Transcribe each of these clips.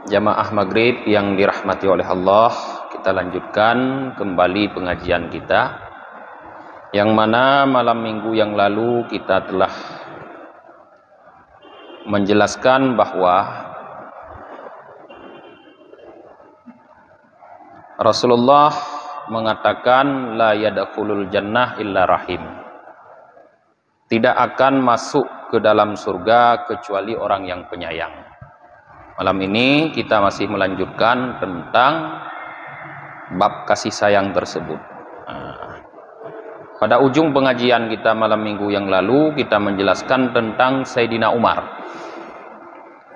Jamaah maghrib yang dirahmati oleh Allah, kita lanjutkan kembali pengajian kita, yang mana malam minggu yang lalu kita telah menjelaskan bahwa Rasulullah mengatakan la yadkhulul jannah illa rahim, tidak akan masuk ke dalam surga kecuali orang yang penyayang. Malam ini kita masih melanjutkan tentang bab kasih sayang tersebut. Pada ujung pengajian kita malam minggu yang lalu, kita menjelaskan tentang Sayyidina Umar.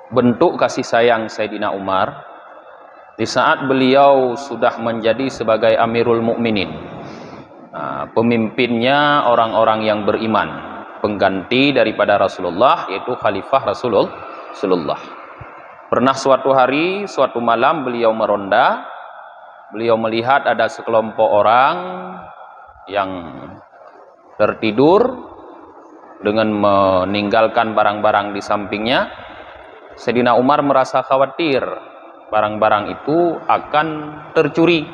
Bentuk kasih sayang Sayyidina Umar di saat beliau sudah menjadi sebagai Amirul Mukminin, pemimpinnya orang-orang yang beriman, pengganti daripada Rasulullah, yaitu Khalifah Rasulullah. Pernah suatu hari, suatu malam beliau meronda, beliau melihat ada sekelompok orang yang tertidur dengan meninggalkan barang-barang di sampingnya. Sayyidina Umar merasa khawatir barang-barang itu akan tercuri,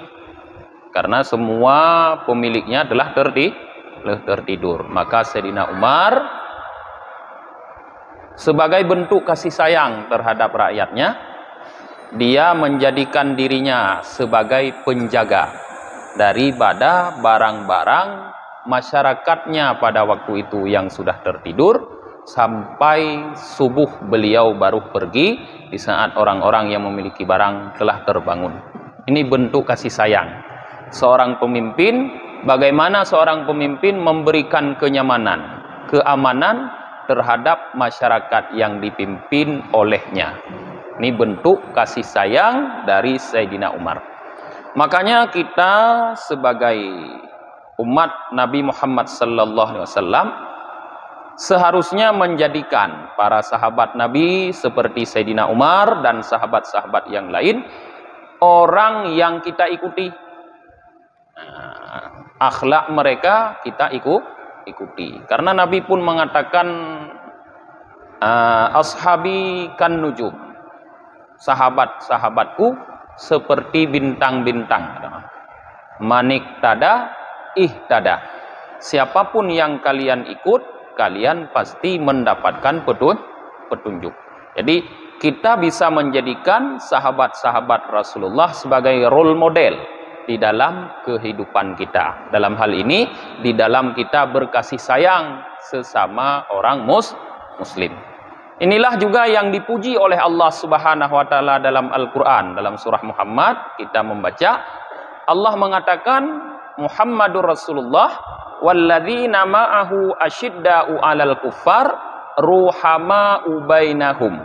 karena semua pemiliknya telah tertidur. Maka Sayyidina Umar sebagai bentuk kasih sayang terhadap rakyatnya, dia menjadikan dirinya sebagai penjaga daripada barang-barang masyarakatnya pada waktu itu yang sudah tertidur, sampai subuh beliau baru pergi di saat orang-orang yang memiliki barang telah terbangun. Ini bentuk kasih sayang seorang pemimpin. Bagaimana seorang pemimpin memberikan kenyamanan, keamanan terhadap masyarakat yang dipimpin olehnya. Ini bentuk kasih sayang dari Sayyidina Umar. Makanya kita sebagai umat Nabi Muhammad sallallahu alaihi wasallam seharusnya menjadikan para sahabat Nabi seperti Sayyidina Umar dan sahabat-sahabat yang lain orang yang kita ikuti. Akhlak mereka kita ikuti, karena Nabi pun mengatakan ashabi kan nujum, sahabat-sahabatku seperti bintang-bintang, manik tada ihtada, siapapun yang kalian ikut, kalian pasti mendapatkan petunjuk. Jadi kita bisa menjadikan sahabat-sahabat Rasulullah sebagai role model di dalam kehidupan kita. Dalam hal ini, di dalam kita berkasih sayang sesama orang muslim. Inilah juga yang dipuji oleh Allah Subhanahu wa taala dalam Al-Qur'an. Dalam surah Muhammad kita membaca, Allah mengatakan Muhammadur Rasulullah walladzina ma'ahu asyidda'u 'alal kuffar ruhama'u bainahum.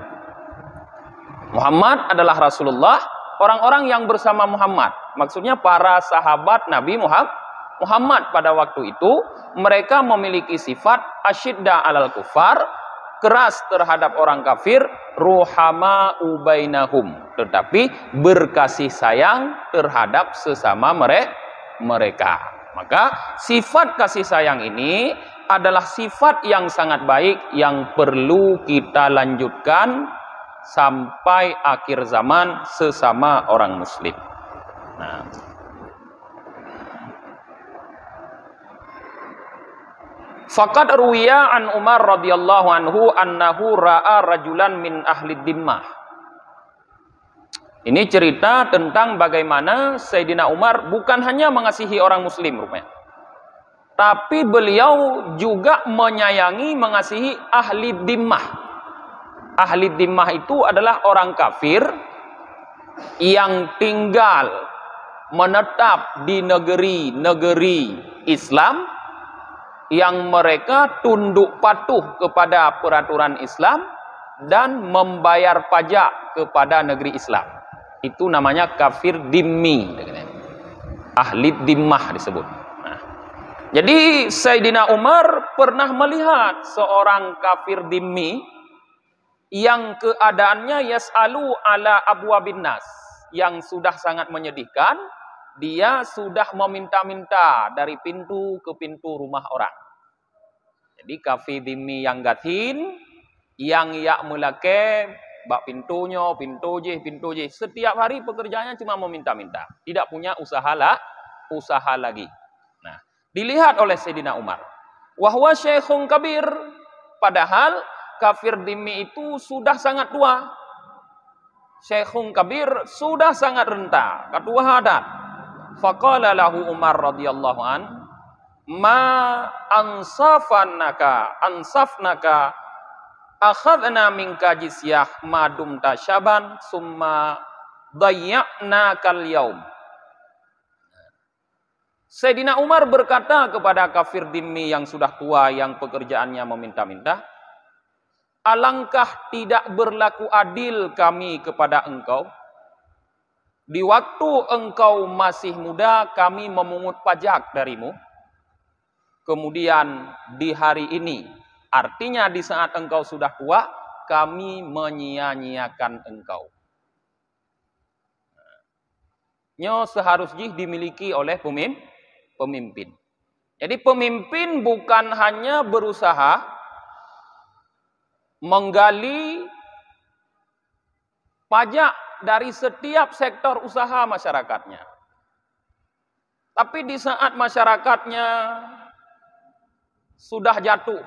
Muhammad adalah Rasulullah, orang-orang yang bersama Muhammad, maksudnya para sahabat Nabi Muhammad pada waktu itu, mereka memiliki sifat asyidda alal kufar, keras terhadap orang kafir, ruhama'u bainahum, tetapi berkasih sayang terhadap sesama mereka. Maka sifat kasih sayang ini adalah sifat yang sangat baik yang perlu kita lanjutkan sampai akhir zaman sesama orang muslim. Faqad ruwiya an Umar radhiyallahu anhu annahu ra'a rajulan min ahli dimmah. Ini cerita tentang bagaimana Sayyidina Umar bukan hanya mengasihi orang muslim rupanya, tapi beliau juga menyayangi, mengasihi ahli dimmah. Ahli dimmah itu adalah orang kafir yang tinggal menetap di negeri-negeri Islam, yang mereka tunduk patuh kepada peraturan Islam dan membayar pajak kepada negeri Islam. Itu namanya kafir dimmi, ahli dimmah disebut. Jadi Sayyidina Umar pernah melihat seorang kafir dimmi yang keadaannya yas'alu ala abwabin nas, yang sudah sangat menyedihkan. Dia sudah meminta-minta dari pintu ke pintu rumah orang. Jadi kafir dimmi yang gatin, yang yak mulake bak pintunya, pintu je. Setiap hari pekerjaannya cuma meminta-minta. Tidak punya usaha lagi. Nah, dilihat oleh Sayyidina Umar. Wahwa syekhun kabir. Padahal kafir dhimmi itu sudah sangat tua. Syekhun kabir sudah sangat renta. Ketua hadat. Faqala lahu Umar radhiyallahu an. Ma ansafnaka akhadna minka jizyah madum tasyaban summa dayya'na kal yaum. Sayyidina Umar berkata kepada kafir dhimmi yang sudah tua yang pekerjaannya meminta-minta, alangkah tidak berlaku adil kami kepada engkau. Di waktu engkau masih muda kami memungut pajak darimu. Kemudian di hari ini, artinya di saat engkau sudah tua, kami menyia-nyiakan engkau. Nyo seharusnya dimiliki oleh pemimpin. Jadi pemimpin bukan hanya berusaha menggali pajak dari setiap sektor usaha masyarakatnya. Tapi di saat masyarakatnya sudah jatuh,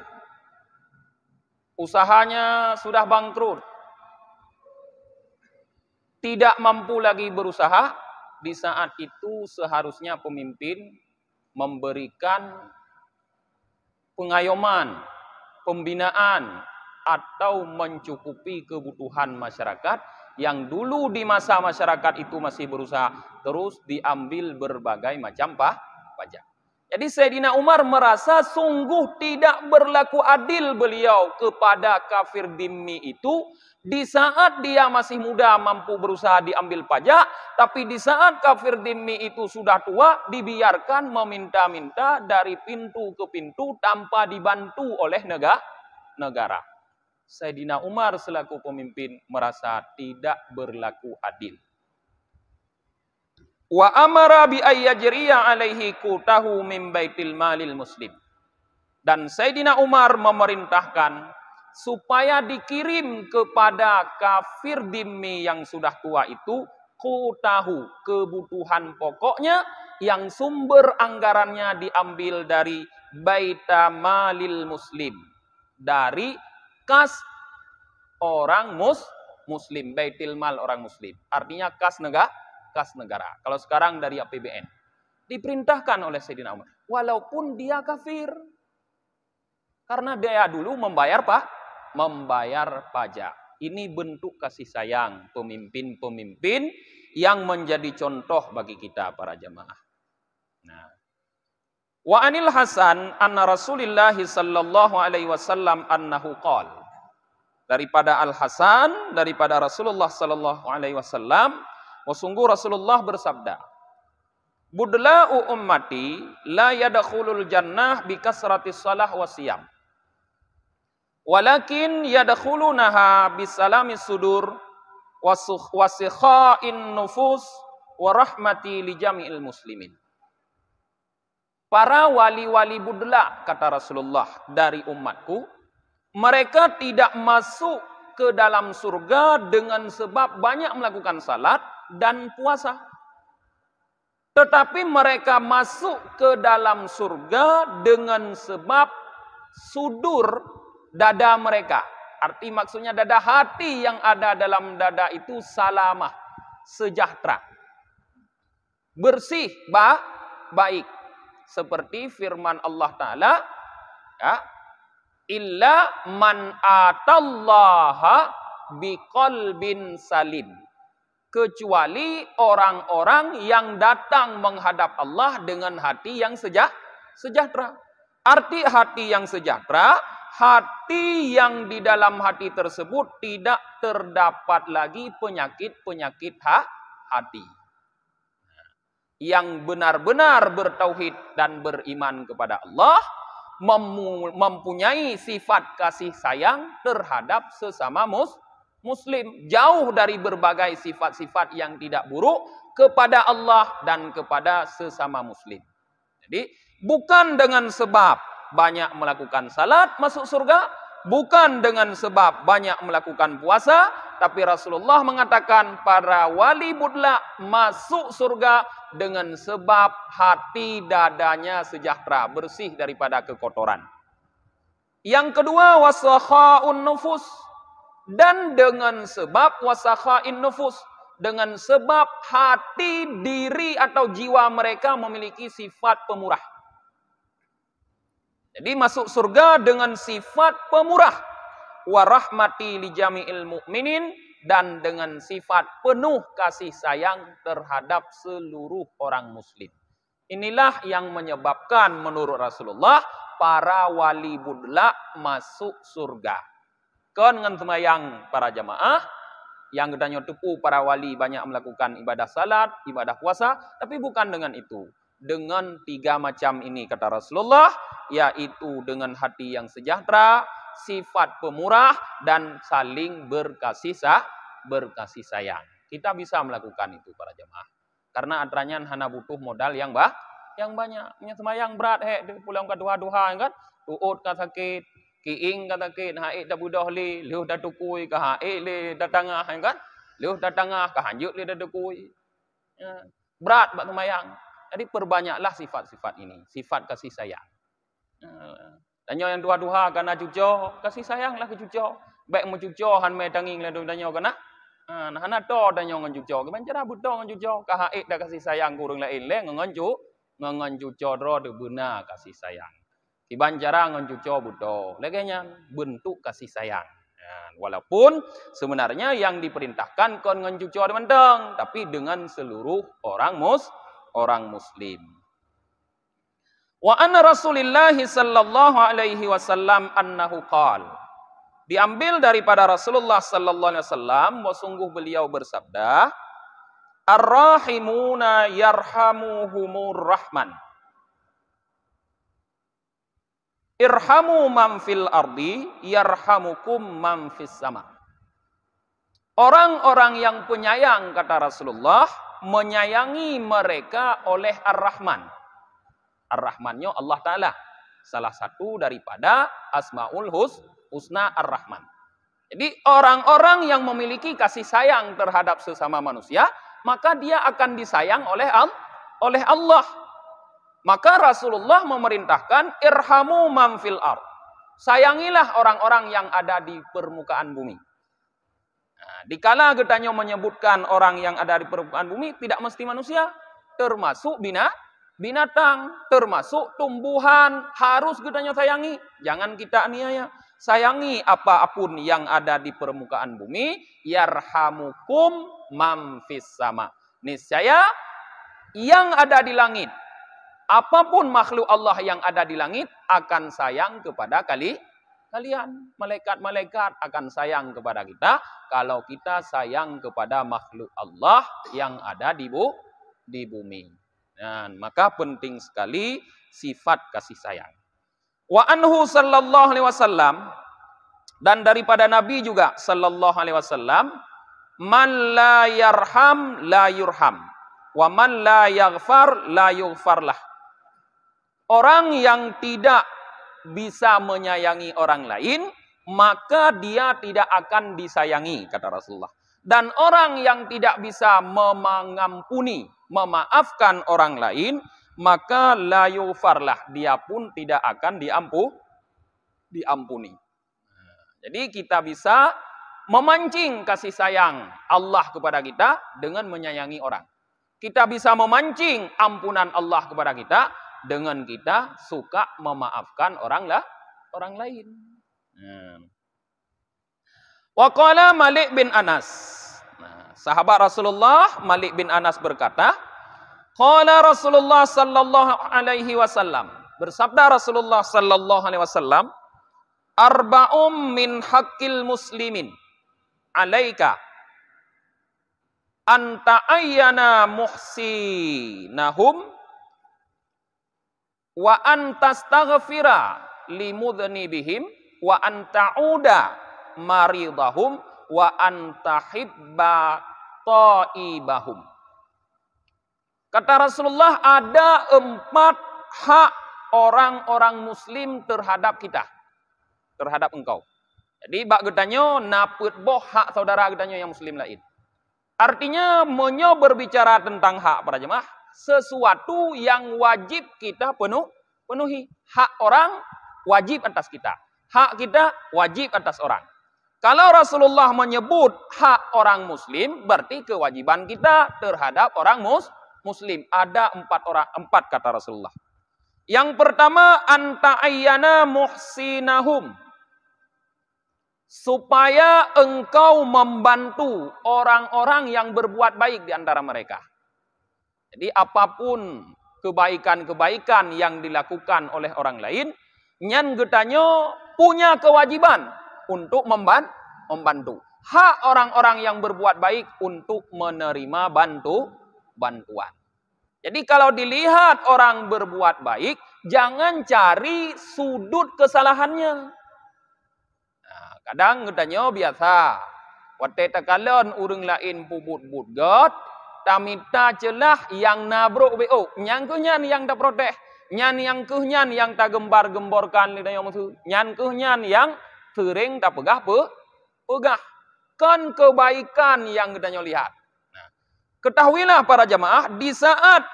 usahanya sudah bangkrut, tidak mampu lagi berusaha, di saat itu seharusnya pemimpin memberikan pengayoman, pembinaan, atau mencukupi kebutuhan masyarakat yang dulu di masa masyarakat itu masih berusaha, terus diambil berbagai macam pajak. Jadi Sayyidina Umar merasa sungguh tidak berlaku adil beliau kepada kafir dhimmi itu. Di saat dia masih muda mampu berusaha diambil pajak, tapi di saat kafir dhimmi itu sudah tua dibiarkan meminta-minta dari pintu ke pintu tanpa dibantu oleh negara. Sayyidina Umar selaku pemimpin merasa tidak berlaku adil. Wa amara bi ayyajriya alaihi qutahu min baitil malil muslim. Dan Sayyidina Umar memerintahkan supaya dikirim kepada kafir dhimmi yang sudah tua itu qutahu, kebutuhan pokoknya yang sumber anggarannya diambil dari baita malil muslim, dari kas orang muslim, baitil mal orang muslim. Artinya kas negara. Kalau sekarang dari APBN. Diperintahkan oleh Sayyidina Umar. Walaupun dia kafir. Karena dia dulu membayar pajak. Ini bentuk kasih sayang pemimpin-pemimpin yang menjadi contoh bagi kita para jamaah. Nah. Wa anil Hasan anna Rasulillah sallallahu alaihi wasallam annahu qala. Daripada Al Hasan, daripada Rasulullah sallallahu alaihi wasallam, sungguh Rasulullah bersabda, budla'u ummati la yadkhulul jannah bi kasratis shalah wasiyam. Walakin yadkhulunaha bisalamis sudur wasikhain nufus wa rahmati li jami'il muslimin. Para wali-wali budla, kata Rasulullah, dari umatku, mereka tidak masuk ke dalam surga dengan sebab banyak melakukan salat dan puasa. Tetapi mereka masuk ke dalam surga dengan sebab sudur dada mereka. Arti maksudnya dada hati yang ada dalam dada itu salamah, sejahtera, bersih, baik. Seperti firman Allah Ta'ala, ya, illa man atallaha biqalbin salim. Kecuali orang-orang yang datang menghadap Allah dengan hati yang sejahtera. Arti hati yang sejahtera, hati yang di dalam hati tersebut tidak terdapat lagi penyakit-penyakit hati. Yang benar-benar bertauhid dan beriman kepada Allah, mempunyai sifat kasih sayang terhadap sesama muslim, jauh dari berbagai sifat-sifat yang tidak buruk kepada Allah dan kepada sesama muslim. Jadi bukan dengan sebab banyak melakukan salat masuk surga, bukan dengan sebab banyak melakukan puasa, tapi Rasulullah mengatakan para wali budla masuk surga dengan sebab hati dadanya sejahtera, bersih daripada kekotoran. Yang kedua, wasakhaun nufus, dan dengan sebab wasakhain nufus, dengan sebab hati, diri atau jiwa mereka memiliki sifat pemurah. Jadi masuk surga dengan sifat pemurah. Wa rahmati li jami'il mu'minin, dan dengan sifat penuh kasih sayang terhadap seluruh orang muslim. Inilah yang menyebabkan menurut Rasulullah para wali budla masuk surga. Kan dengan sembahyang para jamaah yang gedanya tepu para wali banyak melakukan ibadah salat, ibadah puasa, tapi bukan dengan itu. Dengan 3 macam ini kata Rasulullah, yaitu dengan hati yang sejahtera, sifat pemurah, dan saling berkasih sayang. Kita bisa melakukan itu para jemaah. Karena adanya hana butuh modal yang banyak. Punya sembahyang berat pulang ke duha-duha kan. Tuut ka sakit, kiing ka sakit, haid dah budah li, leuh dah tukui ka haid li dah tangah kan. Leuh dah tangah ka hanjut li dah tukui. Berat buat sembahyang. Jadi perbanyaklah sifat-sifat ini, sifat kasih sayang. Tanya yang duha-duha kana cuco, kasih sayanglah ke cuco. Baik mu cuco han me tanging la tanya kana. Nah hana to tanya ngan cuco, gimana cara buto ngan cuco, ka haid dah kasih sayang kurang lain le ngan cuco ro de beuna kasih sayang. Kiban cara ngan cuco buto, legenya bentuk kasih sayang. Walaupun sebenarnya yang diperintahkan kon ngan cuco de menteng, tapi dengan seluruh orang muslim. Wa anna Rasulillah sallallahu alaihi wasallam annahu qala. Diambil daripada Rasulullah sallallahu alaihi wasallam, bahwa sungguh beliau bersabda, ar-rahimuna yarhamuhumur rahman. Irhamu man fil ardi yarhamukum man fis sama. Orang-orang yang penyayang kata Rasulullah menyayangi mereka oleh Ar-Rahman. Ar-Rahmannya Allah Ta'ala. Salah satu daripada Asma'ul Husna Ar-Rahman. Jadi orang-orang yang memiliki kasih sayang terhadap sesama manusia, maka dia akan disayang oleh Allah. Maka Rasulullah memerintahkan irhamu man fil ard. Sayangilah orang-orang yang ada di permukaan bumi. Dikala getanya menyebutkan orang yang ada di permukaan bumi, tidak mesti manusia, termasuk binatang, termasuk tumbuhan, harus getanya sayangi. Jangan kita aniaya. Sayangi apapun yang ada di permukaan bumi, yarhamukum man fis sama. Niscaya yang ada di langit, apapun makhluk Allah yang ada di langit akan sayang kepada kalian. Malaikat-malaikat akan sayang kepada kita kalau kita sayang kepada makhluk Allah yang ada di bumi. Dan maka penting sekali sifat kasih sayang. Wa anhu sallallahu alaihi wasallam, dan daripada Nabi juga sallallahu alaihi wasallam, man la yarham la yurham wa man la yaghfar la yughfarlah. Orang yang tidak bisa menyayangi orang lain, maka dia tidak akan disayangi, kata Rasulullah. Dan orang yang tidak bisa mengampuni, memaafkan orang lain, maka la yughfarlah, dia pun tidak akan diampuni. Jadi kita bisa memancing kasih sayang Allah kepada kita dengan menyayangi orang. Kita bisa memancing ampunan Allah kepada kita dengan kita suka memaafkan orang lain. Wa qala Malik bin Anas. Sahabat Rasulullah Malik bin Anas berkata, qala Rasulullah sallallahu alaihi wasallam, bersabda Rasulullah sallallahu alaihi wasallam, arba'um min haqqil muslimin alaika anta ayyana muhsinahum wa antastaghfira limudhnibihim wa anta'uda maridahum wa antahibba taibahum. Kata Rasulullah, ada 4 hak orang-orang muslim terhadap kita, terhadap engkau. Jadi bak getanyo naput boh hak saudara getanyo yang muslim lain. Artinya menyo berbicara tentang hak para jemaah, sesuatu yang wajib kita penuhi. Hak orang wajib atas kita. Hak kita wajib atas orang. Kalau Rasulullah menyebut hak orang muslim, berarti kewajiban kita terhadap orang muslim. Ada 4 kata Rasulullah. Yang pertama, anta ayyana muhsinahum. Supaya engkau membantu orang-orang yang berbuat baik di antara mereka. Jadi apapun kebaikan-kebaikan yang dilakukan oleh orang lain, nyan getanyo punya kewajiban untuk membantu. Hak orang-orang yang berbuat baik untuk menerima bantuan. Jadi kalau dilihat orang berbuat baik, jangan cari sudut kesalahannya. Kadang getanyo biasa. Wate takalon urang lain pubut-but got, tamita celah yang nabruk beo. Nyang kunyan yang tak protes. Nyan yang kunyan yang tak gembar-gemborkan lidahnya musuh. Nyan kunyan yang sering tak pegah. Kan kebaikan yang getanyo lihat. Nah, ketahuilah para jamaah, di saat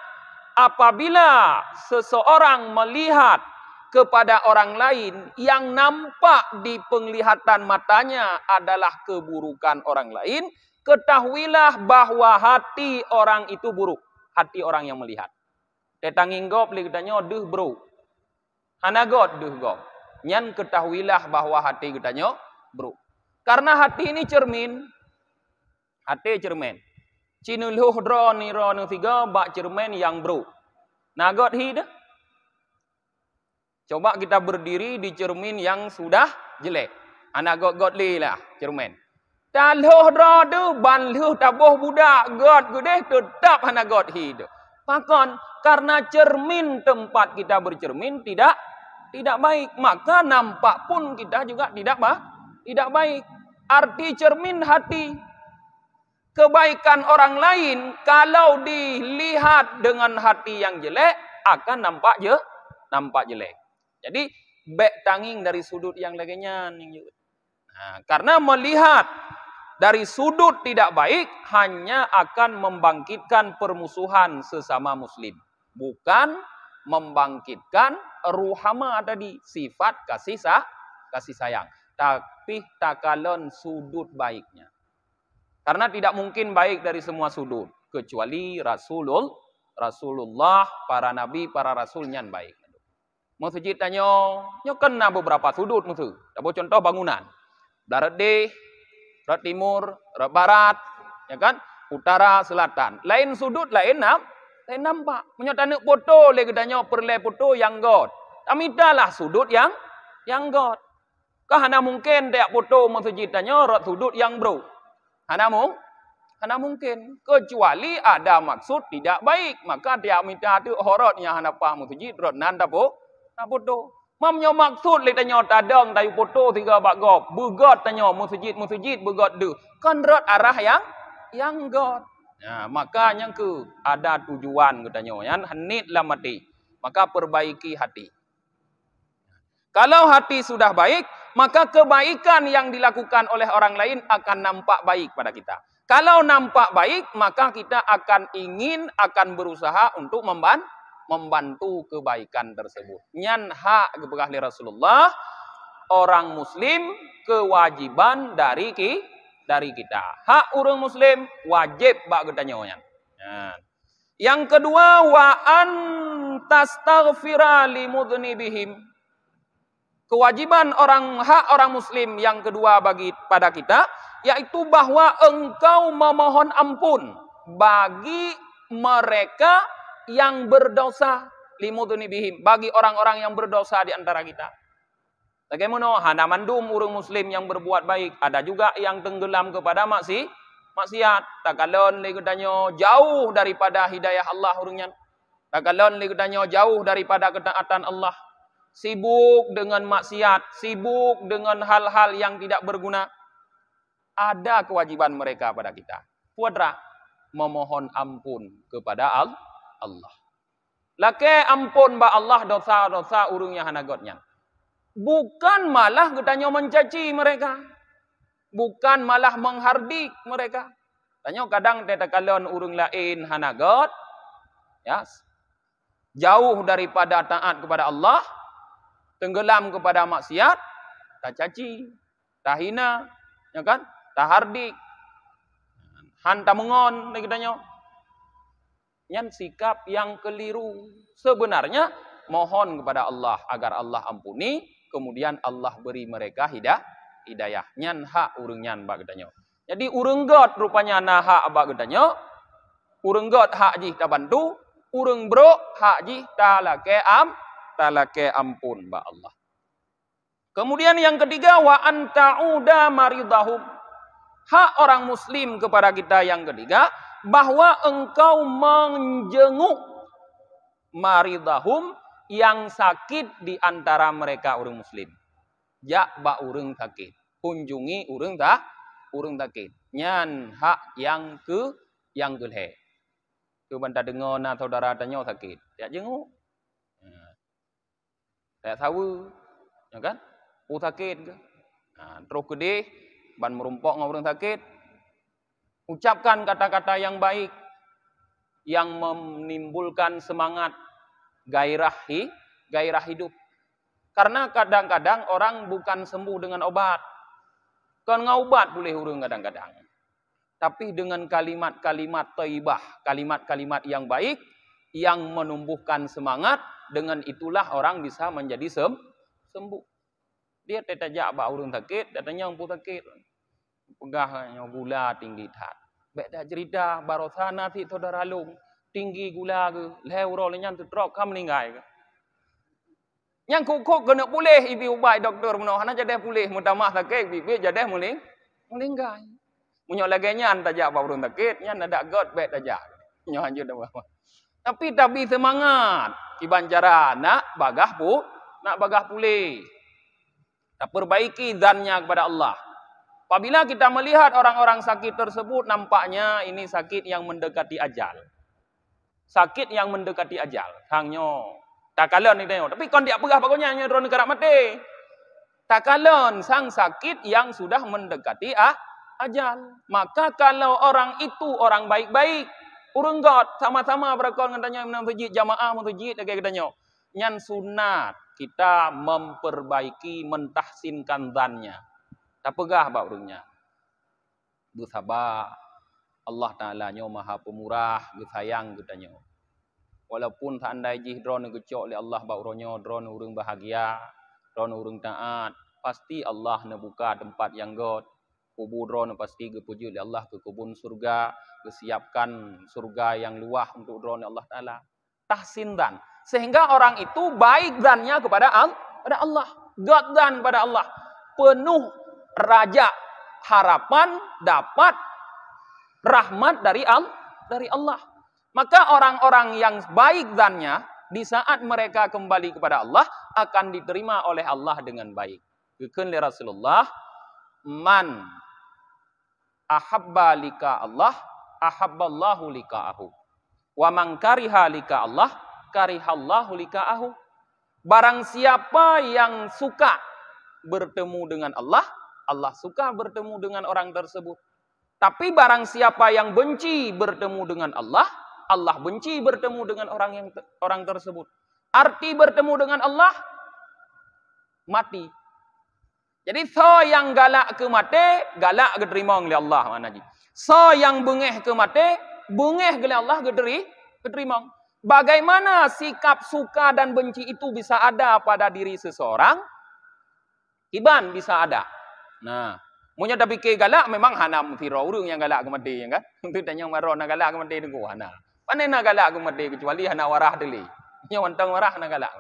apabila seseorang melihat kepada orang lain yang nampak di penglihatan matanya adalah keburukan orang lain, ketahuilah bahwa hati orang itu buruk. Hati orang yang melihat. Tetanginggop ligdanyo deh bro. Hanagot deh gop. Nyan ketahuilah bahwa hati ligdanyo bro. Karena hati ini cermin. Hati cermin. Cinuluh dro niro tiga bak cermin yang bro. Nagot hidup. Coba kita berdiri di cermin yang sudah jelek. Anak got li lah cermin. Taluh rodu banluh tabuh budak got gede tetap anak got hidup. Pakon karena cermin tempat kita bercermin tidak baik, maka nampak pun kita juga tidak baik. Arti cermin hati. Kebaikan orang lain kalau dilihat dengan hati yang jelek akan nampak jelek. Jadi, bek tanging dari sudut yang lainnya. Nah, karena melihat dari sudut tidak baik, hanya akan membangkitkan permusuhan sesama muslim. Bukan membangkitkan ruhama tadi, sifat kasih sayang. Tapi takalon sudut baiknya. Karena tidak mungkin baik dari semua sudut. Kecuali Rasulullah, para nabi, para rasul nyan baik. Masjid tanyo kena beberapa sudut musuh. Dabo contoh bangunan. Barat deh, barat timur, barat, ya kan? Utara, selatan. Lain sudut, lain nampak. Menyotane foto le gedanyo perle foto yang got. Amidalah sudut yang got. Kahana mungkin tiap foto masjid tanyo rot sudut yang bro. Hana mungkin. Kecuali ada maksud tidak baik. Maka tiap minta tu horotnya hana pa masjid rot nan tapo. Foto. Mamnyo maksud le tanyo tadang tayu foto tiga bak gop. Begot tanyo masjid begot de. Kan rot arah yang got. Nah, makanya ke ada tujuan katanya yan hanit lah mati. Maka perbaiki hati. Kalau hati sudah baik, maka kebaikan yang dilakukan oleh orang lain akan nampak baik pada kita. Kalau nampak baik, maka kita akan berusaha untuk membantu kebaikan tersebut. Nyan hak keberkah Rasulullah, orang muslim kewajiban dari kita. Hak orang muslim wajib bak getanyo. Yang kedua, wa antastaghfira limudnibihim. Kewajiban hak orang muslim yang kedua pada kita, yaitu bahwa engkau memohon ampun bagi mereka yang berdosa, limudnibihim, bagi orang-orang yang berdosa di antara kita. Bagaimana? Hana mandum orang muslim yang berbuat baik, ada juga yang tenggelam kepada maksiat. Takalon li gedanyo jauh daripada hidayah Allah urangnya. Takalon li gedanyo jauh daripada ketaatan Allah. Sibuk dengan maksiat, sibuk dengan hal-hal yang tidak berguna. Ada kewajiban mereka pada kita. Puadra memohon ampun kepada Allah. Lake ampun ba Allah dosa-dosa urungnya hanagotnya. Bukan malah katanya mencaci mereka. Bukan malah menghardik mereka. Tanya kadang tetekalon urung lain hanagot, ya, jauh daripada taat kepada Allah, tenggelam kepada maksiat, tak caci, tak hina, ya kan? Tak hardik, hantam mengon, katanya. Yang sikap yang keliru. Sebenarnya mohon kepada Allah agar Allah ampuni, kemudian Allah beri mereka hidayah. Nyan hak urang nyan bak katanya. Jadi urang got rupanya na hak bak katanya. Urang got hak jih ta bantu, urang bro hak jih ta lake ampun bak Allah. Kemudian yang ketiga wa antauda maridahum. Hak orang muslim kepada kita yang ketiga, bahwa engkau menjenguk maridahum yang sakit di antara mereka orang muslim. Ja ba urang sakit, kunjungi urang sakit. Nyan hak yang kelhe. Tu banta dengar na saudara tanya sakit, ya jenguk. Tak tahu, ya kan? Sakit ke? Terus kedih ban merumpok dengan orang sakit. Ucapkan kata-kata yang baik yang menimbulkan semangat gairah hidup. Karena kadang-kadang orang bukan sembuh dengan obat. Kan ngobat boleh urang kadang-kadang. Tapi dengan kalimat-kalimat thayyibah, kalimat-kalimat yang baik yang menumbuhkan semangat, dengan itulah orang bisa menjadi sembuh. Dia tetajak ba urang sakit, datanya umpu sakit. Pegahnya gula tinggi tat. Bek dah cerita barosana ti saudara long tinggi gula ke leuro lenyan tu drop kam meninggal ke. Yang kok kena pulih ibi ubai doktor meno hana jadah pulih mutamah sakit bibi jadah meninggal. Munyo laganya antajak ba urang sakit nyan ada god bek tajak. Nyo anjur dah. Tapi semangat iban cara nak bagah pulih. Tak perbaiki zannya kepada Allah. Apabila kita melihat orang-orang sakit tersebut, nampaknya ini sakit yang mendekati ajal. Sakit yang mendekati ajal. Hangnya tak kalon ni tengok. Tapi kon dia pegah bagusnya hanya drone negara mati. Tak kalon sang sakit yang sudah mendekati ajal. Maka kalau orang itu orang baik-baik, urang got sama-sama berakon katanya masjid jamaah masjid kayak katanya. Nyan sunat kita memperbaiki, mentahsinkan zannya. Tak pegah bak urangnya. Bersabar. Allah Ta'ala nyo maha pemurah, gesayang katanya. Walaupun seandai jih drone gecok oleh Allah bak urangnya, drone urang bahagia, drone urang taat, pasti Allah nak buka tempat yang got. Kubur drone pasti gepuji oleh Allah ke kebun surga, kesiapkan surga yang luah untuk drone Allah Ta'ala. Tahsin zan. Sehingga orang itu baik zannya kepada Allah. God zan kepada Allah. Penuh raja harapan dapat rahmat dari Allah. Maka orang-orang yang baik zannya di saat mereka kembali kepada Allah akan diterima oleh Allah dengan baik. Dikun li Rasulullah, man ahabba lika Allah, ahabballahu lika'ahu. Wa man kariha lika Allah, karihallahu lika'ahu. Barang siapa yang suka bertemu dengan Allah, Allah suka bertemu dengan orang tersebut. Tapi barang siapa yang benci bertemu dengan Allah, Allah benci bertemu dengan orang tersebut. Arti bertemu dengan Allah, mati. Jadi so yang galak ke mati, galak ke terima oleh Allah mana ji. So yang bengeh ke mati, bengeh oleh Allah ke terima. Bagaimana sikap suka dan benci itu bisa ada pada diri seseorang? Iban bisa ada. Nah, munya dah fikir galak memang hanam firo urang yang galak ke mati ya kan. Untuk tanya marah nak galak ke mati dengan hana. Pandai nak galak ke mati kecuali hana warah deli. Nya wantang warah nak galak.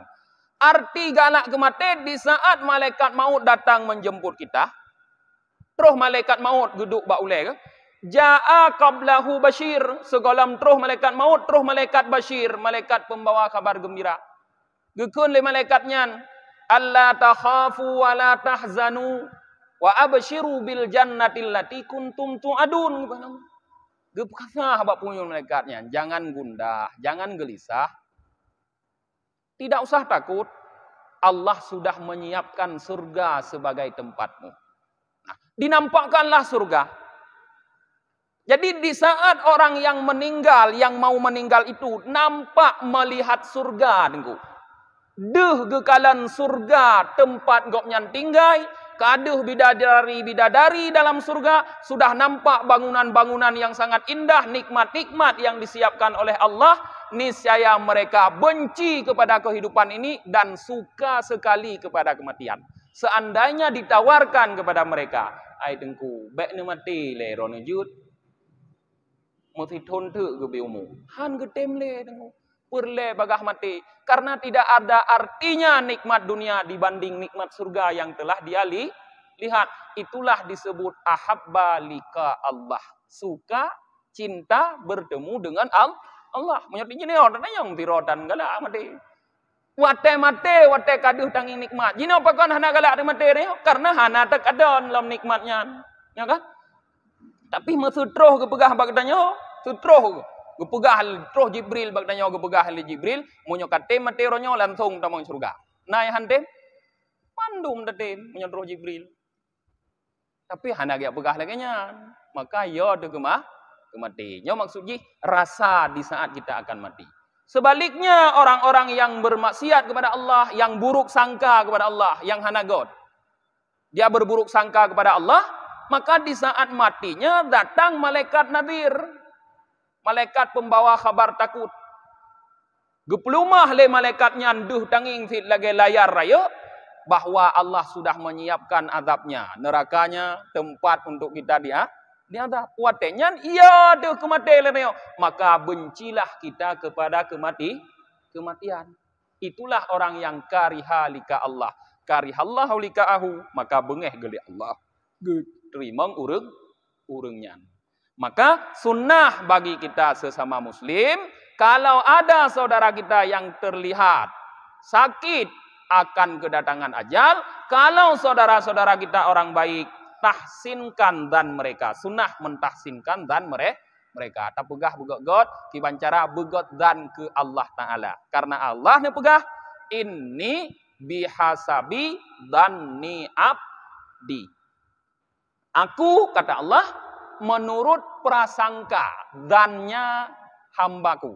Arti galak ke mati di saat malaikat maut datang menjemput kita. Terus malaikat maut duduk bak ulai ke? Jaa qablahu bashir, segolam terus malaikat maut, terus malaikat bashir, malaikat pembawa kabar gembira. Gekun le malaikatnya, alla takhafu wa la tahzanu wa abshiru bil jannati allati kuntum tu'adun. Gepkasah bak punya malaikatnya, jangan gundah, jangan gelisah. Tidak usah takut. Allah sudah menyiapkan surga sebagai tempatmu. Nah, dinampakkanlah surga. Jadi di saat orang yang meninggal, yang mau meninggal itu nampak melihat surga, tengku. Deh gekalan surga tempat goknyan tinggai, kaduh bidadari dalam surga, sudah nampak bangunan-bangunan yang sangat indah, nikmat-nikmat yang disiapkan oleh Allah. Niscaya mereka benci kepada kehidupan ini dan suka sekali kepada kematian. Seandainya ditawarkan kepada mereka, ai tengku, baik ni mati le rono jut. Mesti thon thuk ke beumu. Han ke tem le tengku. Perle bagah mati. Karena tidak ada artinya nikmat dunia dibanding nikmat surga yang telah dia lihat. Itulah disebut ahabba lika Allah. Suka, cinta, bertemu dengan Allah. Menyerti jini orang yang tirotan galak mati. Wate kaduh tangi nikmat. Jini apa kan hana galak di mati ni? Karena hana tak ada dalam nikmatnya. Ya kan? Tapi mesutruh kepegah bagdanya. Sutruh. Gepegah terus Jibril bagdanya gepegah li Jibril munyo kate materonyo langsung tamang surga. Nai hantem mandum datem munyo terus Jibril. Tapi hana dia pegah lagi nya. Maka yo de kemati. Nyo maksudnya rasa di saat kita akan mati. Sebaliknya orang-orang yang bermaksiat kepada Allah, yang buruk sangka kepada Allah, yang hana God. Dia berburuk sangka kepada Allah, maka di saat matinya datang malaikat nadir. Malaikat pembawa kabar takut. Geplumah le malaikatnya nduh tanging fit lagi layar raya bahwa Allah sudah menyiapkan azabnya, nerakanya, tempat untuk kita diadab. Kuatnya iya deh kematian le. Maka bencilah kita kepada kematian. Itulah orang yang kariha lika Allah. Karihallahu lika'ahu, maka bengeh geli Allah. Terima urungnya. Maka sunnah bagi kita sesama muslim, kalau ada saudara kita yang terlihat sakit akan kedatangan ajal, kalau saudara-saudara kita orang baik, tahsinkan dan mereka. Sunnah mentahsinkan dan mereka. Tak pegah begot God, kiban cara begot dan ke Allah Ta'ala. Karena Allah ni pegah, ini bihasabi dan ni'abdi. Aku, kata Allah, menurut prasangka dannya hambaku.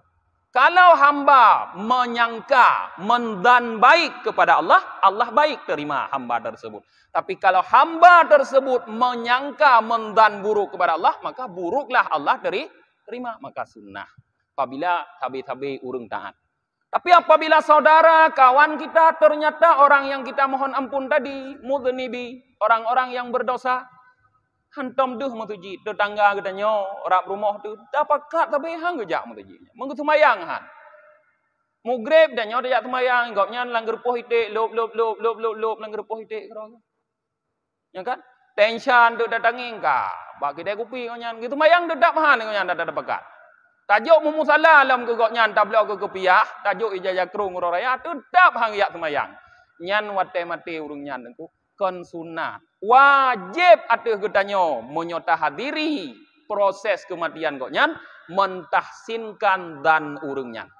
Kalau hamba menyangka mendan baik kepada Allah, Allah baik terima hamba tersebut. Tapi kalau hamba tersebut menyangka mendan buruk kepada Allah, maka buruklah Allah terima. Maka sunnah. Apabila tabi-tabi urung taat. Tapi apabila saudara, kawan kita ternyata orang yang kita mohon ampun tadi, mudhnibi, orang-orang yang berdosa, hantam duh matuji tetangga katanya orang rumah tu dapat kat tapi hang gejak matuji mengku semayang han mugrib dan nyo dak semayang goknya langgar poh itik lop langgar poh itik karo ya kan tension tu datangi ka bak kedai kopi goknya gitu semayang dak mahan goknya dak dapat kat tajuk mumusalla alam ke goknya tabla ke kopiah tajuk ijazah krung ro raya tu dak hang yak semayang nyan wate mate urung nyan ku kon sunnah wajib atuh getanyo menyota hadiri proses kematian koknya mentahsinkan dan urungnya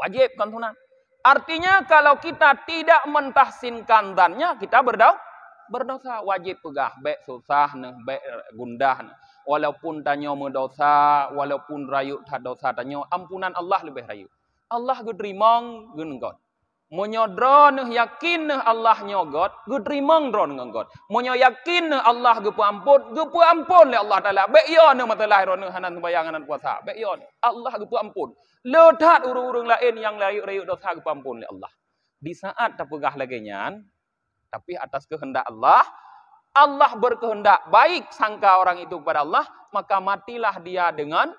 wajib kon sunnah. Artinya kalau kita tidak mentahsinkan dannya kita berdosa wajib pegah baik susah nah baik gundah nah. Walaupun tanyo mendosa walaupun rayu tak dosa tanyo ampunan Allah lebih rayu Allah gedrimong genenggot menyodro neh yakin neh Allah nyogot, gudrimang dron nggot. Monyo yakin neh Allah gepu ampun le Allah Taala. Bek yo neh mata lahir neh hanan sembayang hanan puasa. Bek yo Allah gepu ampun. Ledat urung-urung lain yang layu-layu dosa gepu ampun le Allah. Di saat tapegah lagi nyan, tapi atas kehendak Allah, Allah berkehendak baik sangka orang itu kepada Allah, maka matilah dia dengan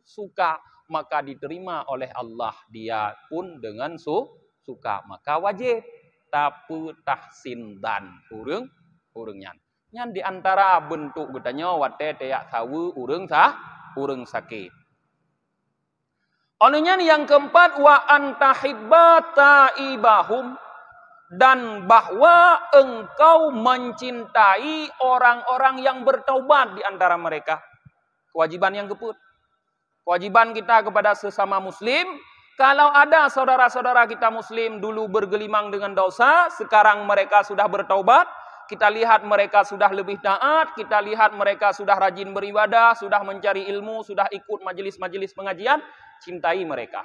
suka. Maka diterima oleh Allah dia pun dengan suka maka wajib tapi tahsin dan urungnya nyan di antara bentuk gedanya wate teyak sawu urung sakit onunya yang keempat wa antahibba taibahum dan bahwa engkau mencintai orang-orang yang bertaubat di antara mereka kewajiban yang keput. Kewajiban kita kepada sesama muslim Kalau ada saudara-saudara kita muslim dulu bergelimang dengan dosa, sekarang mereka sudah bertaubat, kita lihat mereka sudah lebih taat, kita lihat mereka sudah rajin beribadah, sudah mencari ilmu, sudah ikut majelis-majelis pengajian, cintai mereka.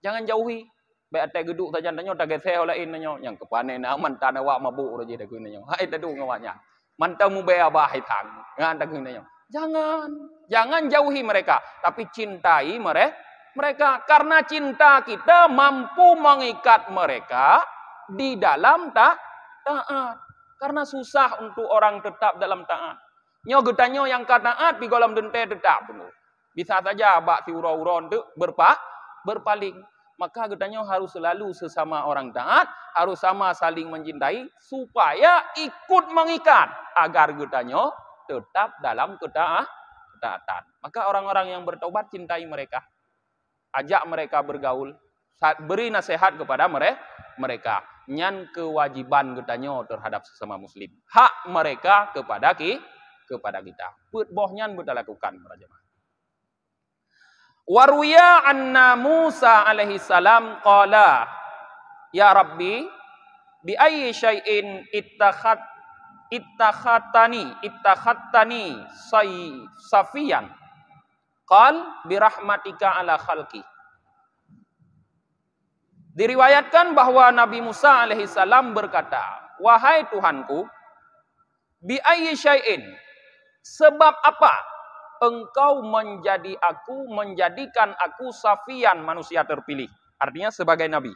Jangan jauhi. Baik atas geduk saja tanya tak geseh oleh innya yang kepane na mantan awak mabuk raja dak kunnya. Hai tadu ngawanya. Mantamu be abah hitang. Ngan tak kunnya. Jangan jauhi mereka, tapi cintai mereka karena cinta kita mampu mengikat mereka di dalam taat. Karena susah untuk orang tetap dalam taat. Nyo getanyo yang taat di dalam dente tetap. Bisa saja bak si ura-ura itu berpaling. Maka getanyo harus selalu sesama orang taat, harus sama saling mencintai supaya ikut mengikat agar getanyo tetap dalam ketaatan. Maka orang-orang yang bertobat cintai mereka. Ajak mereka bergaul, beri nasihat kepada mereka. Nyan kewajiban getanyo terhadap sesama muslim. Hak mereka kepada kita. Boh nyan kita lakukan para jemaah. Waruya anna Musa alaihi salam qala ya Rabbi bi ayyi syai'in ittakhattani safiyan qal bi rahmatika ala khalqi. Diriwayatkan bahwa Nabi Musa alaihi salam berkata, wahai Tuhanku, bi ayyi syai'in, sebab apa engkau menjadikan aku safian, manusia terpilih. Artinya sebagai nabi.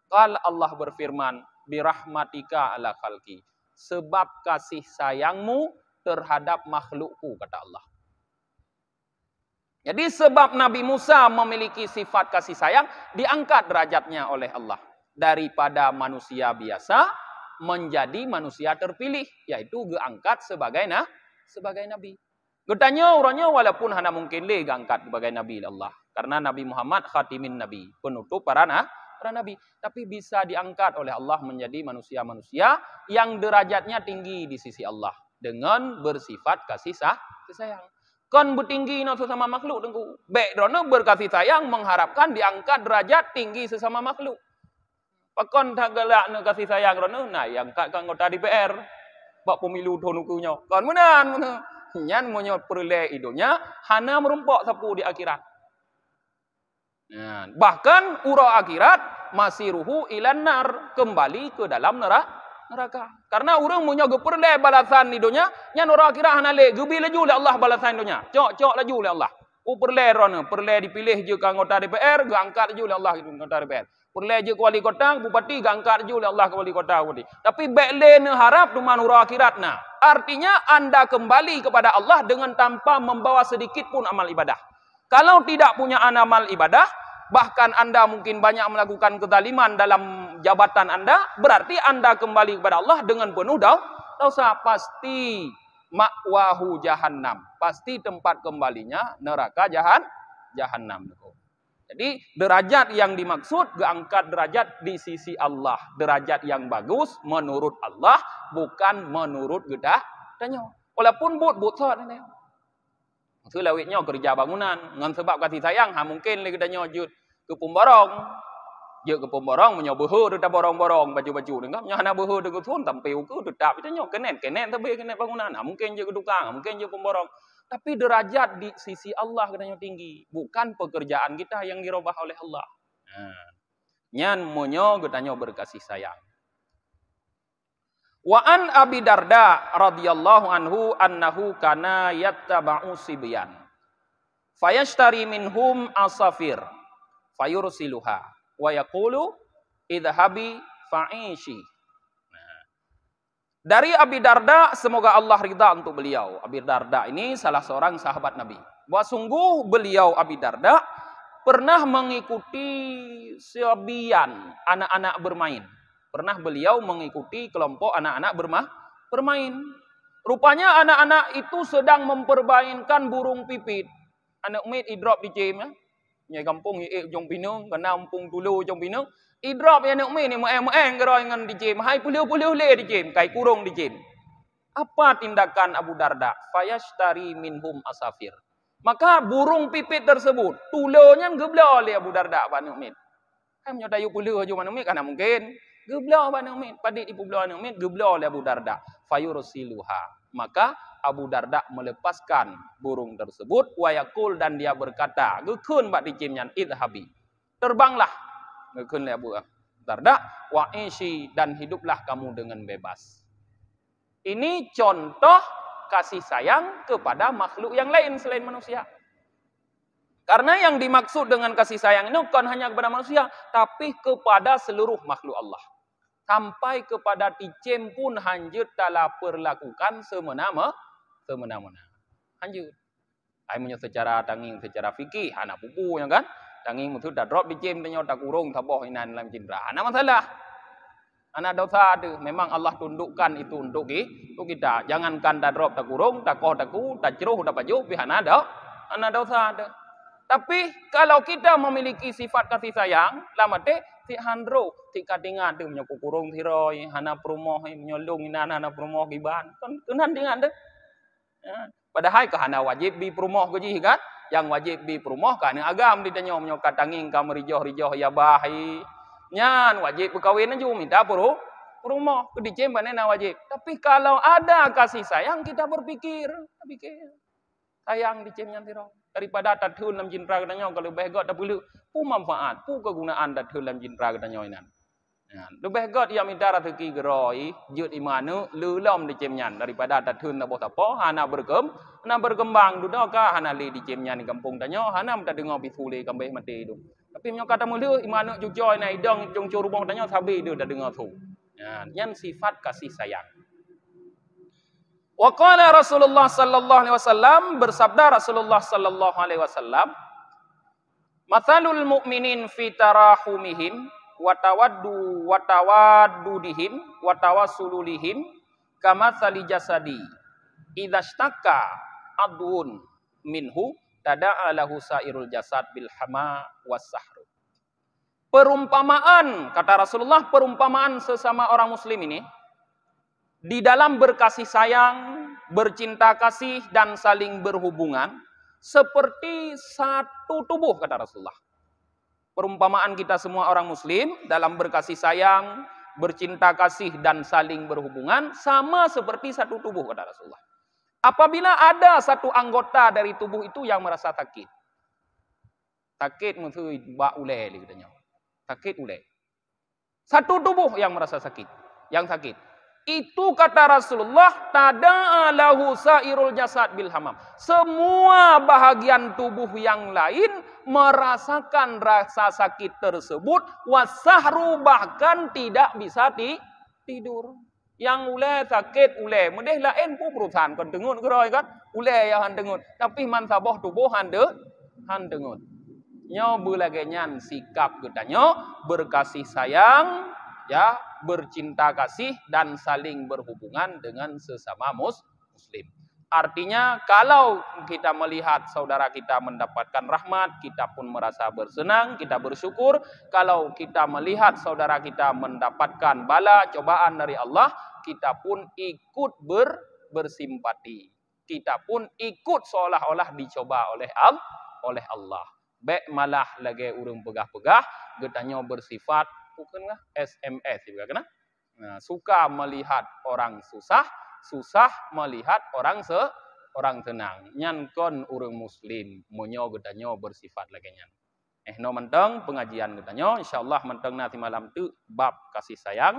Qal Allah berfirman, birahmatika ala khalqi. Sebab kasih sayangmu terhadap makhlukku, kata Allah. Jadi sebab Nabi Musa memiliki sifat kasih sayang, diangkat derajatnya oleh Allah. Daripada manusia biasa menjadi manusia terpilih. Yaitu diangkat sebagai nabi. Getanya orangnya walaupun hanya mungkin le angkat sebagai nabi Allah. Karena Nabi Muhammad khatimin nabi, penutup para nabi, tapi bisa diangkat oleh Allah menjadi manusia-manusia yang derajatnya tinggi di sisi Allah dengan bersifat kasih sayang. Kon bertinggi no sesama makhluk tengku. Background berkasih sayang mengharapkan diangkat derajat tinggi sesama makhluk. Pakon tak galak no kasih sayang rono nah yang angkat anggota DPR. Bak pemilu tonukunya. Kon menan. Nyan monyo perle idonya hana merumpok sapu di akhirat. Nah, bahkan ura akhirat masih ruhu ilan nar, kembali ke dalam neraka. Karena orang monyo geperle balasan idonya, nyan ura akhirat hana le gebi laju le Allah balasan idonya. Cok laju le Allah. Perle rono, perle dipilih je ke anggota DPR, gangkat laju le Allah itu anggota DPR. Perle je ke wali kota, bupati gangkat laju le Allah ke wali kota bupati. Tapi bekle ne harap duman ura akhirat nah. Artinya anda kembali kepada Allah dengan tanpa membawa sedikit pun amal ibadah. Kalau tidak punya amal ibadah, bahkan anda mungkin banyak melakukan kezaliman dalam jabatan anda, berarti anda kembali kepada Allah dengan penuh dosa. Pasti ma'wahu jahannam. Pasti tempat kembalinya neraka jahannam. Jadi derajat yang dimaksud diangkat derajat di sisi Allah. Derajat yang bagus menurut Allah, bukan menurut gedanya. Walaupun but sot ini. Itu lawitnya kerja bangunan. Dengan sebab kasih sayang, mungkin lagi gedanya jut ke pemborong. Jut ke pemborong, menyoboh tetap borong-borong baju-baju. Dengar, nyana boh dengan sun, tampil ke tetap. Itu nyok kenen tapi kenen bangunan. Mungkin je ke tukang, mungkin je pemborong. Tapi derajat di sisi Allah katanya tinggi. Bukan pekerjaan kita yang dirubah oleh Allah. Nyan monyo katanya berkasih sayang. Wa an Abi Darda radhiyallahu anhu annahu kana yattaba'u sibyan. Fayashtari minhum asafir. Fayursiluha. Wa yaqulu idhabi fa'ishi. Dari Abi Darda, semoga Allah ridha untuk beliau. Abi Darda ini salah seorang sahabat Nabi. Bahwa sungguh beliau Abi Darda pernah mengikuti sebian anak-anak bermain. Pernah beliau mengikuti kelompok anak-anak bermain. Rupanya anak-anak itu sedang mempermainkan burung pipit. Anak umit idrop di jem ya. Nyai kampung jong pinung, kena ampung dulu jong pinung. Idrop yang nak main ni mueng geroi dengan di jem. Hai pulih le di jem, kai kurung di jem. Apa tindakan Abu Darda? Fayashtari minhum asafir. Maka burung pipit tersebut, tulanya gebla oleh Abu Darda Bani Umid. Kan nyoda yu pula aja Bani Umid, karena mungkin gebla Bani Umid, padik di pula Bani Umid, gebla oleh Abu Darda. Fayursiluha. Maka Abu Darda melepaskan burung tersebut, wayakul, dan dia berkata, gekun bak dicimnyan idhabi. Terbanglah, gekun oleh Abu Darda, wa ishi, dan hiduplah kamu dengan bebas. Ini contoh kasih sayang kepada makhluk yang lain selain manusia. Karena yang dimaksud dengan kasih sayang ini bukan hanya kepada manusia, tapi kepada seluruh makhluk Allah. Sampai kepada ticem pun hanjut telah perlakukan semena-mena. Hanjut. Aimunya secara tanging, secara fikih, anak pupu yang kan. Tanging itu dah drop ticem, tanya tak kurung, taboh inan dalam cindera. Anak masalah. Anak dosa ada. Memang Allah tundukkan itu untuk kita. Jangankan dah drop tak kurung, tak koh tak ku, tak ceruh, tak baju, pihak anak dosa ada. Tapi kalau kita memiliki sifat kasih sayang, lama dek, si handro, si kadingan tu menyoku kurung tiroi, hana perumoh, menyolong inan hana perumoh giban, kan kenan dengan dek. Padahal ke hana wajib bi perumoh gaji kan? Yang wajib bi perumoh kan agam ditanya menyokat tanging kamu rijoh ya bahi. Nyan wajib berkawin aja minta perumoh ke dicem banana wajib. Tapi kalau ada kasih sayang kita berpikir sayang dicem nyan tiroi. Daripada tathun dalam jindra katanya kalau lebih god tak perlu pu manfaat pu kegunaan tathun dalam jindra katanya inan. Lebih god ia minta rezeki geroi jut imanu lulom dicemnyan daripada tathun tak apa hana berkembang dudaka hana li dicemnyan di kampung tanya hana minta dengar bisule kambih mati itu. Tapi menyo kata mulu imanu jujoi na idong jong curubong tanya sabi dia dah dengar tu. Yan sifat kasih sayang. Wa qala Rasulullah sallallahu alaihi wasallam, bersabda Rasulullah sallallahu alaihi wasallam, mathalul mu'minin fi tarahumihim wa tawaddudihim wa tawassulihim kamathali jasadi idza ishtaka adun minhu tada'a lahu sairul jasad bil hama was sahru. Perumpamaan, kata Rasulullah, perumpamaan sesama orang muslim ini di dalam berkasih sayang, bercinta kasih, dan saling berhubungan seperti satu tubuh, kata Rasulullah. Perumpamaan kita semua orang muslim dalam berkasih sayang, bercinta kasih, dan saling berhubungan sama seperti satu tubuh, kata Rasulullah. Apabila ada satu anggota dari tubuh itu yang merasa sakit. Sakit maksud bak ulai katanya. Sakit ulai. Satu tubuh yang merasa sakit, yang sakit. Itu kata Rasulullah, tada'a lahu sairul jasad bil hamam. Semua bahagian tubuh yang lain merasakan rasa sakit tersebut, wasahru, bahkan tidak bisa tidur. Yang ulai sakit ulai, mudih lain pun perusahaan kan dengut geroi kan, ulai yang han dengut. Tapi man sabah tubuh han dengut. Nyo bulagenyan sikap katanya berkasih sayang, ya, bercinta kasih dan saling berhubungan dengan sesama muslim. Artinya kalau kita melihat saudara kita mendapatkan rahmat, kita pun merasa bersenang, kita bersyukur. Kalau kita melihat saudara kita mendapatkan bala, cobaan dari Allah, kita pun ikut bersimpati. Kita pun ikut seolah-olah dicoba oleh Allah. Baik malah lagi urung pegah-pegah, getanya bersifat bukanlah SMS juga kena. Suka melihat orang susah melihat orang senang. Nyan kon urang muslim monyo gedanyo bersifat lagi nyan. No menteng pengajian gedanyo insyaallah menteng nanti malam tu bab kasih sayang.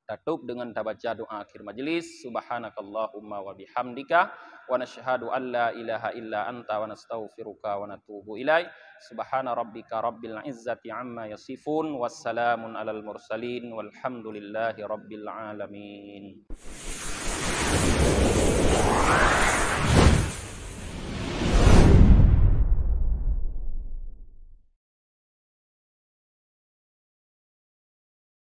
Tutup dengan baca doa akhir majlis. Subhanakallahumma wa bihamdika wa nashhadu an la ilaha illa anta wa nastaghfiruka wa natubu ilaik. Subhana rabbika rabbil izzati amma yasifun wassalamun alal mursalin walhamdulillahi rabbil alamin.